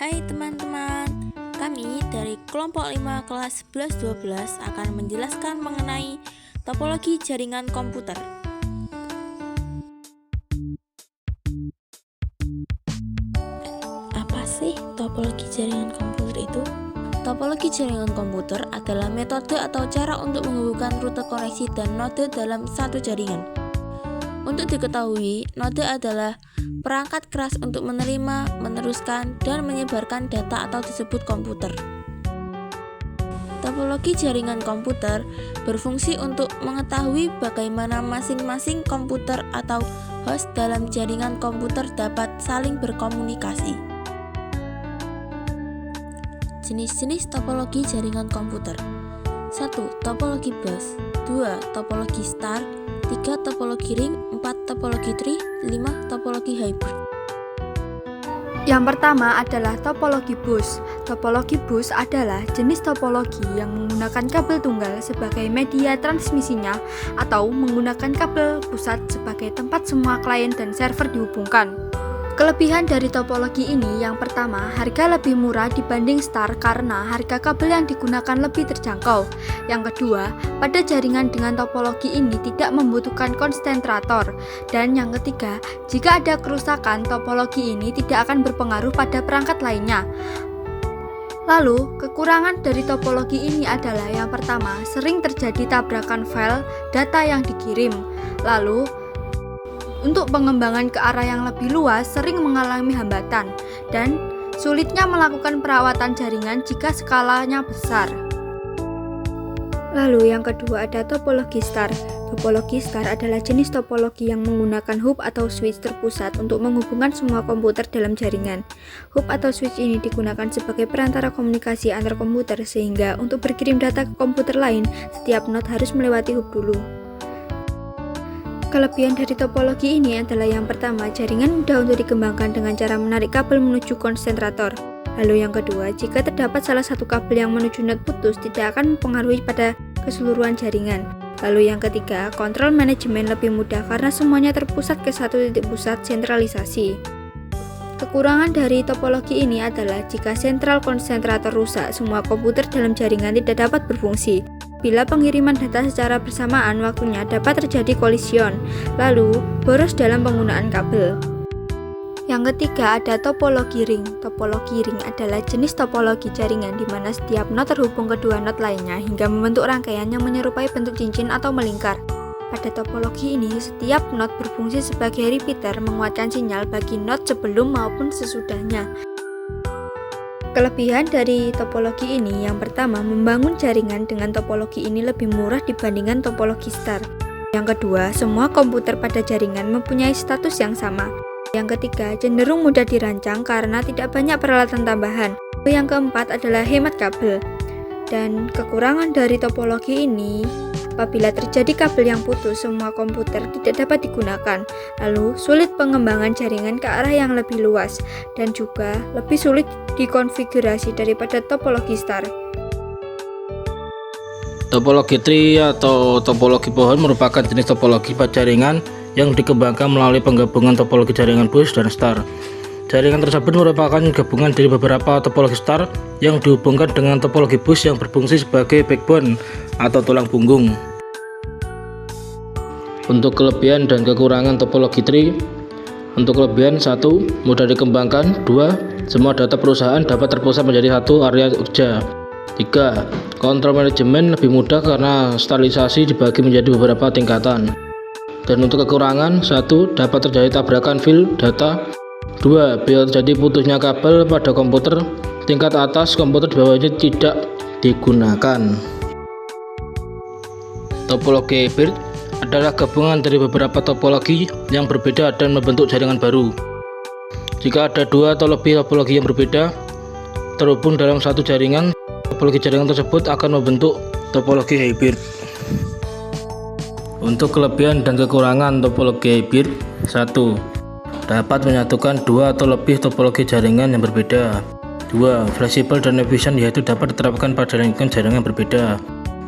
Hai teman-teman, kami dari kelompok 5 kelas 11-12 akan menjelaskan mengenai topologi jaringan komputer. Apa sih topologi jaringan komputer itu? Topologi jaringan komputer adalah metode atau cara untuk menghubungkan rute koneksi dan node dalam satu jaringan. Untuk diketahui, node adalah perangkat keras untuk menerima, meneruskan, dan menyebarkan data atau disebut komputer. Topologi jaringan komputer berfungsi untuk mengetahui bagaimana masing-masing komputer atau host dalam jaringan komputer dapat saling berkomunikasi. Jenis-jenis topologi jaringan komputer: 1. Topologi bus, 2. Topologi star, 3. Topologi ring, 4. Topologi tree, 5. Topologi hybrid. Yang pertama adalah topologi bus. Topologi bus adalah jenis topologi yang menggunakan kabel tunggal sebagai media transmisinya atau menggunakan kabel pusat sebagai tempat semua klien dan server dihubungkan. Kelebihan dari topologi ini yang pertama, harga lebih murah dibanding star karena harga kabel yang digunakan lebih terjangkau. Yang kedua, pada jaringan dengan topologi ini tidak membutuhkan konsentrator. Dan yang ketiga, jika ada kerusakan, topologi ini tidak akan berpengaruh pada perangkat lainnya. Lalu, kekurangan dari topologi ini adalah yang pertama, sering terjadi tabrakan file data yang dikirim. Lalu, untuk pengembangan ke arah yang lebih luas sering mengalami hambatan dan sulitnya melakukan perawatan jaringan jika skalanya besar. Lalu yang kedua ada topologi star. Topologi star adalah jenis topologi yang menggunakan hub atau switch terpusat untuk menghubungkan semua komputer dalam jaringan. Hub atau switch ini digunakan sebagai perantara komunikasi antar komputer sehingga untuk berkirim data ke komputer lain, setiap node harus melewati hub dulu. Kelebihan dari topologi ini adalah yang pertama, jaringan mudah untuk dikembangkan dengan cara menarik kabel menuju konsentrator. Lalu yang kedua, jika terdapat salah satu kabel yang menuju node putus, tidak akan mempengaruhi pada keseluruhan jaringan. Lalu yang ketiga, kontrol manajemen lebih mudah karena semuanya terpusat ke satu titik pusat sentralisasi. Kekurangan dari topologi ini adalah jika sentral konsentrator rusak, semua komputer dalam jaringan tidak dapat berfungsi. Bila pengiriman data secara bersamaan waktunya dapat terjadi kolision, lalu boros dalam penggunaan kabel. Yang ketiga ada topologi ring. Topologi ring adalah jenis topologi jaringan di mana setiap node terhubung ke dua node lainnya hingga membentuk rangkaian yang menyerupai bentuk cincin atau melingkar. Pada topologi ini, setiap node berfungsi sebagai repeater menguatkan sinyal bagi node sebelum maupun sesudahnya. Kelebihan dari topologi ini yang pertama, membangun jaringan dengan topologi ini lebih murah dibandingkan topologi star. Yang kedua, semua komputer pada jaringan mempunyai status yang sama. Yang ketiga, cenderung mudah dirancang karena tidak banyak peralatan tambahan. Yang keempat adalah hemat kabel. Dan kekurangan dari topologi ini, apabila terjadi kabel yang putus, semua komputer tidak dapat digunakan. Lalu, sulit pengembangan jaringan ke arah yang lebih luas dan juga lebih sulit dikonfigurasi daripada topologi star. Topologi tree atau topologi pohon merupakan jenis topologi pada jaringan yang dikembangkan melalui penggabungan topologi jaringan bus dan star. Jaringan tersebut merupakan gabungan dari beberapa topologi star yang dihubungkan dengan topologi bus yang berfungsi sebagai backbone atau tulang punggung. Untuk kelebihan dan kekurangan topologi tree: untuk kelebihan 1. Mudah dikembangkan. 2. Semua data perusahaan dapat terpusat menjadi satu area kerja. 3. Kontrol manajemen lebih mudah karena sterilisasi dibagi menjadi beberapa tingkatan. Dan untuk kekurangan: 1. Dapat terjadi tabrakan file data. 2. Bila terjadi putusnya kabel pada komputer tingkat atas, komputer di bawahnya tidak digunakan. Topologi hybrid adalah gabungan dari beberapa topologi yang berbeda dan membentuk jaringan baru. Jika ada dua atau lebih topologi yang berbeda terhubung dalam satu jaringan, topologi jaringan tersebut akan membentuk topologi hybrid. Untuk kelebihan dan kekurangan topologi hybrid: 1. Dapat menyatukan dua atau lebih topologi jaringan yang berbeda. 2. Fleksibel dan efisien, yaitu dapat diterapkan pada jaringan berbeda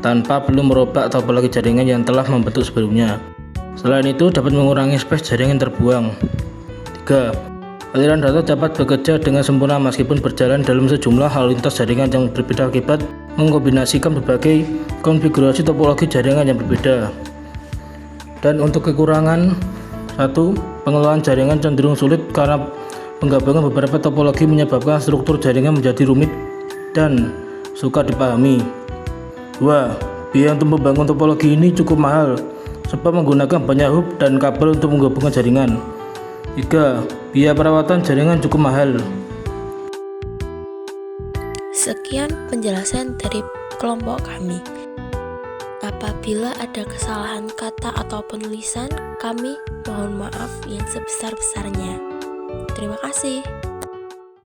tanpa perlu merubah topologi jaringan yang telah membentuk sebelumnya. Selain itu, dapat mengurangi space jaringan terbuang. 3. Aliran data dapat bekerja dengan sempurna meskipun berjalan dalam sejumlah hal lintas jaringan yang berbeda akibat mengkombinasikan berbagai konfigurasi topologi jaringan yang berbeda. Dan untuk kekurangan, 1. Pengelolaan jaringan cenderung sulit karena penggabungan beberapa topologi menyebabkan struktur jaringan menjadi rumit dan suka dipahami. 2. Biaya untuk membangun topologi ini cukup mahal sebab menggunakan banyak hub dan kabel untuk menggabungkan jaringan. 3. Biaya perawatan jaringan cukup mahal. Sekian penjelasan dari kelompok kami. Apabila ada kesalahan kata atau penulisan, kami mohon maaf yang sebesar-besarnya. Terima kasih.